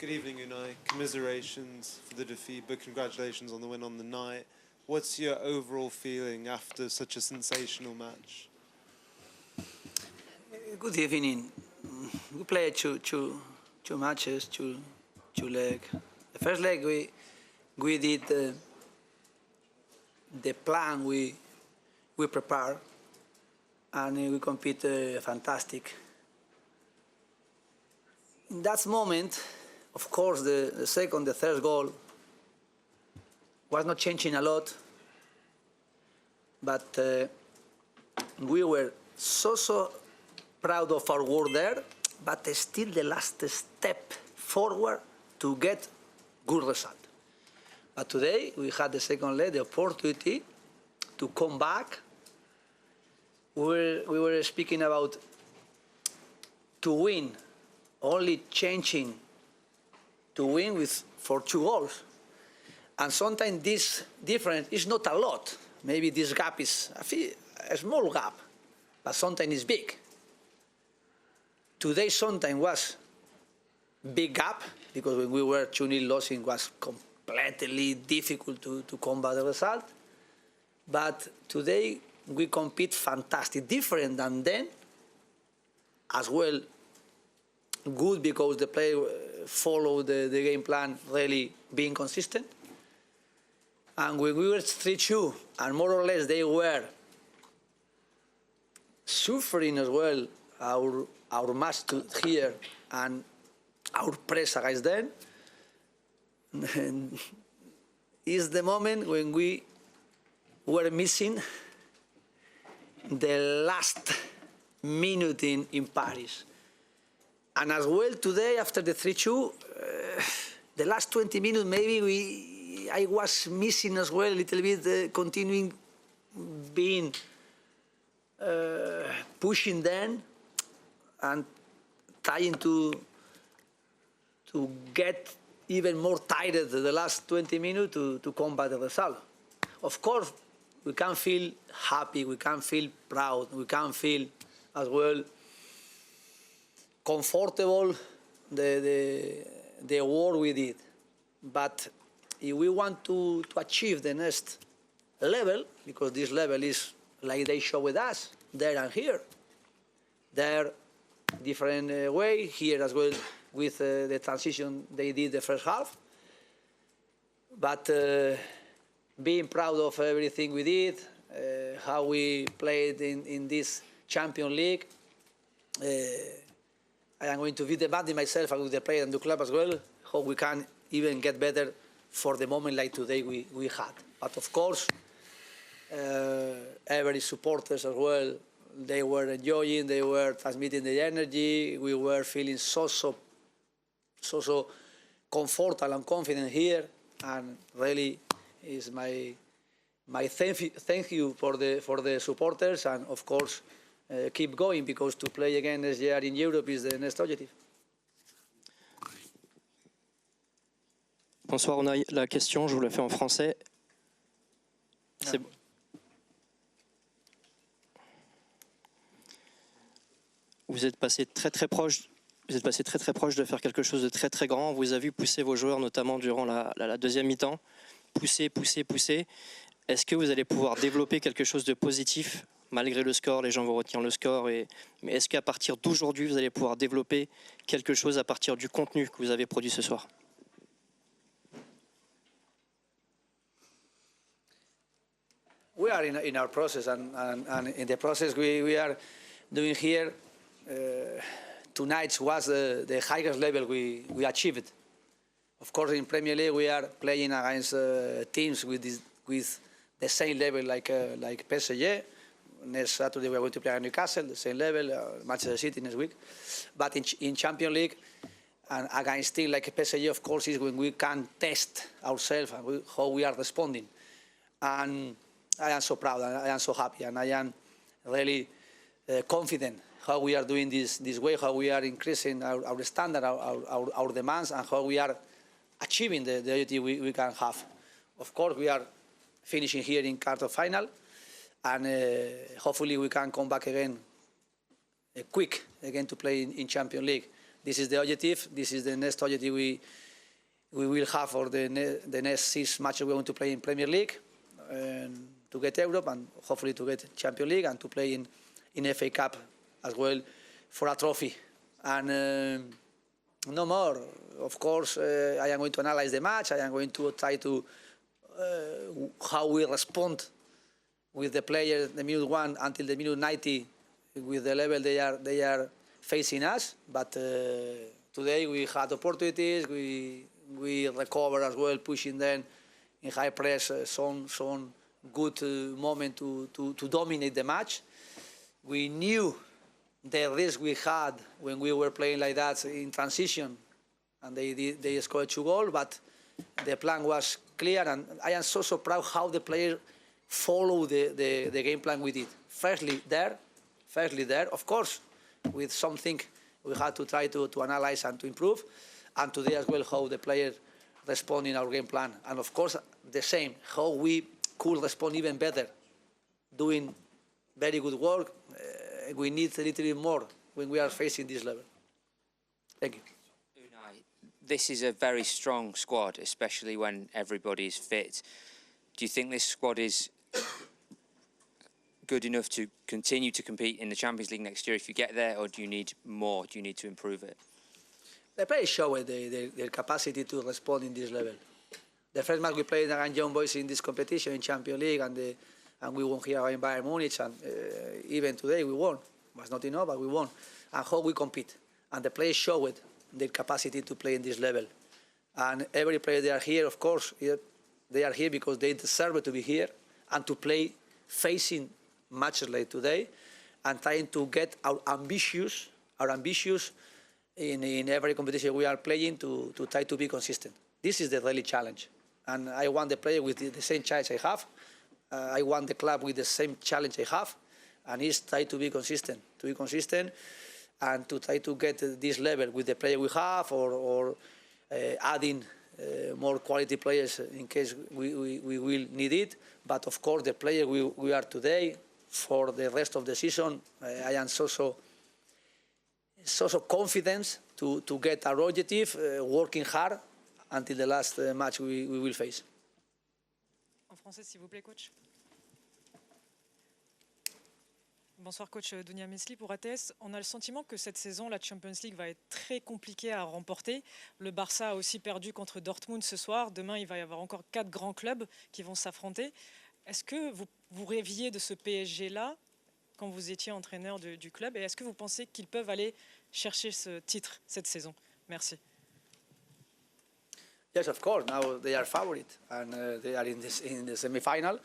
Good evening, Unai. Commiserations for the defeat, but congratulations on the win on the night. What's your overall feeling after such a sensational match? Good evening. We played two matches, two legs. The first leg we did the plan we prepared, and we competed fantastic. In that moment, of course, the second, the third goal was not changing a lot, but we were so proud of our work there, but still the last step forward to get good result. But today we had the second leg, the opportunity to come back. We were speaking about to win, only changing to win for 2 goals. And sometimes this difference is not a lot. Maybe this gap is a small gap, but sometimes it's big. Today sometimes was big gap, because when we were 2-0 losing, it was completely difficult to combat the result. But today we compete fantastic, different than then, as well. Good because the player followed the game plan, really being consistent. And when we were 3-2, and more or less they were suffering as well our match here and our press against them, is the moment when we were missing the last minute in Paris. And as well today, after the 3-2, the last 20 minutes, maybe I was missing as well a little bit, continuing being pushing them and trying to get even more tired the last 20 minutes to combat the result. Of course, we can feel happy, we can feel proud, we can feel as well comfortable the work we did. But if we want to achieve the next level, because this level is like they show with us, there and here. There, different way, here as well with the transition they did the first half. But being proud of everything we did, how we played in this Champions League, I am going to be demanding myself and with the player and the club as well, how we can even get better for the moment like today we had. But of course, every supporters as well, they were enjoying, they were transmitting the energy, we were feeling so comfortable and confident here, and really is my thank you for the supporters, and of course keep going, because to play again next year in Europe is the next objective. Bonsoir, on a la question, je vous la fais en français. C'est bon. Vous êtes passé très proche de faire quelque chose de très grand. Vous avez vu pousser vos joueurs, notamment durant la deuxième mi-temps. Pousser. Est-ce que vous allez pouvoir développer quelque chose de positif malgré le score? Les gens vont retenir le score. Mais est-ce qu'à partir d'aujourd'hui, vous allez pouvoir développer quelque chose à partir du contenu que vous avez produit ce soir? We are in our process, and in the process we are doing here, tonight was the highest level we achieved. Of course, in Premier League we are playing against teams with the same level like PSG. Next Saturday we are going to play at Newcastle, the same level, Manchester City next week. But in Champions League, and against teams like PSG, of course, is when we can test ourselves and how we are responding. And I am so proud, and I am so happy, and I am really confident how we are doing this way, how we are increasing our standard, our demands, and how we are achieving the objective we can have. Of course, we are finishing here in quarter final, and hopefully we can come back again quick to play in Champions League. This is the objective. This is the next objective we will have for the next 6 matches we're going to play in Premier League, and to get Europe, and hopefully to get Champions League, and to play in FA Cup as well for a trophy. And no more. Of course, I am going to analyze the match. I am going to try to how we respond with the players the minute 1 until the minute 90 with the level they are facing us. But today we had opportunities. We recover as well, pushing them in high press, some good moment to dominate the match. We knew the risk we had when we were playing like that in transition, and they scored 2 goals, but the plan was clear, and I am so proud how the players follow the game plan we did. Firstly there, of course, with something we had to try to analyze and to improve, and today as well how the players respond in our game plan. And of course, the same, how we could respond even better, doing very good work. We need a little bit more when we are facing this level. Thank you. Unai, this is a very strong squad, especially when everybody is fit. Do you think this squad is good enough to continue to compete in the Champions League next year if you get there, or do you need more? Do you need to improve it? The players show their capacity to respond in this level. The first match we played against young boys in this competition in Champions League, and we won here in Bayern Munich, and even today we won. It was not enough, but we won. And how we compete. And the players showed their capacity to play in this level. And every player they are here, of course, they are here because they deserve to be here and to play facing matches like today, and trying to get our ambitious in every competition we are playing to try to be consistent. This is the really challenge. And I want the player with the same challenge I have. I want the club with the same challenge I have. And it's try to be consistent, and to try to get this level with the player we have, or adding more quality players in case we will need it. But of course, the player we are today, for the rest of the season, I am so confident to get our objective, working hard until the last match we will face. En français, s'il vous plaît, coach. Bonsoir, coach Dunia Mesli pour ATS. On a le sentiment que cette saison, la Champions League va être très compliquée à remporter. Le Barça a aussi perdu contre Dortmund ce soir. Demain, il va y avoir encore 4 grands clubs qui vont s'affronter. Est-ce que vous rêviez de ce PSG-là quand vous étiez entraîneur du club? Et est-ce que vous pensez qu'ils peuvent aller chercher ce titre cette saison? Merci. Yes, of course. Now they are favorite, and they are in the semi-final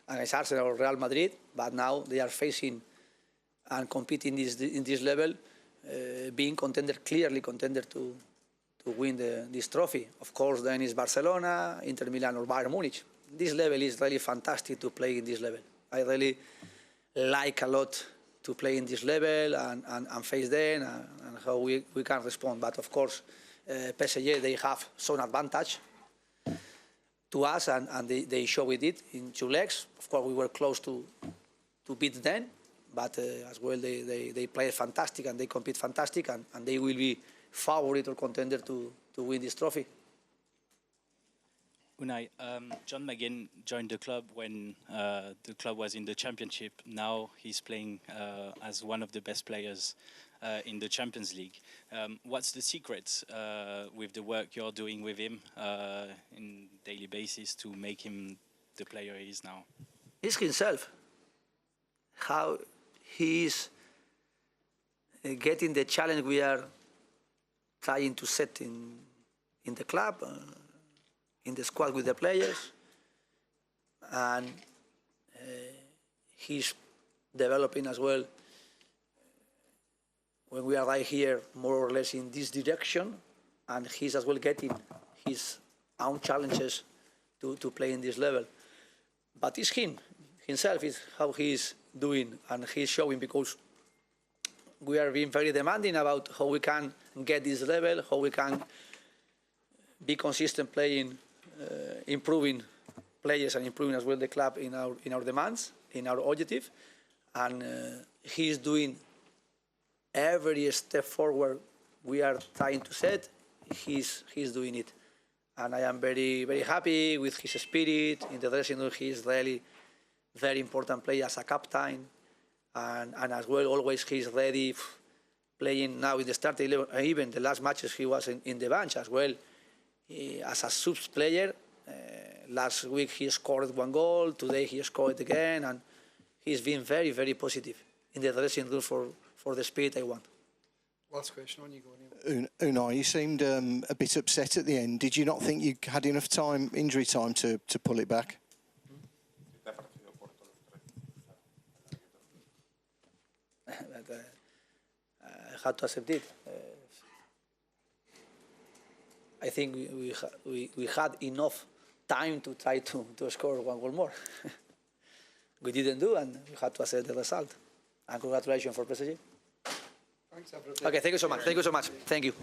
against Arsenal or Real Madrid. But now they are facing and competing in this level, being clearly contender to win this trophy. Of course, then is Barcelona, Inter Milan, or Bayern Munich. This level is really fantastic to play in this level. I really like a lot to play in this level and face them, and how we can respond. But of course, PSG, they have some advantage to us, and they showed it in 2 legs. Of course, we were close to beat them, but as well they play fantastic and they compete fantastic, and they will be favorite or contender to win this trophy. Unai, John McGinn joined the club when the club was in the Championship. Now he's playing as one of the best players in the Champions League. What's the secret with the work you're doing with him in daily basis to make him the player he is now? It's himself. How he is getting the challenge we are trying to set in the club, in the squad with the players, and he's developing as well. When we arrive here, more or less in this direction, and he's as well getting his own challenges to play in this level. But it's himself is how he's doing, and he's showing, because we are being very demanding about how we can get this level, how we can be consistent playing, improving players and improving as well the club in our demands, in our objective, and he's doing every step forward we are trying to set, he's doing it. And I am very, very happy with his spirit. In the dressing room, he is really very important player as a captain. And as well, always he's ready, playing now in the starting 11. Even the last matches, he was in the bench as well. As a subs player, last week he scored 1 goal. Today he scored again. And he's been very, very positive in the dressing room for the spirit I want. Last question on you, Gordon. Unai, you seemed a bit upset at the end. Did you not think you had enough time, injury time, to pull it back? I had to accept it. I think we had enough time to try to score 1 goal more. We didn't do, and we had to accept the result. And congratulations for PSG. Thanks, everybody. Okay, thank you so much. Thank you so much. Thank you.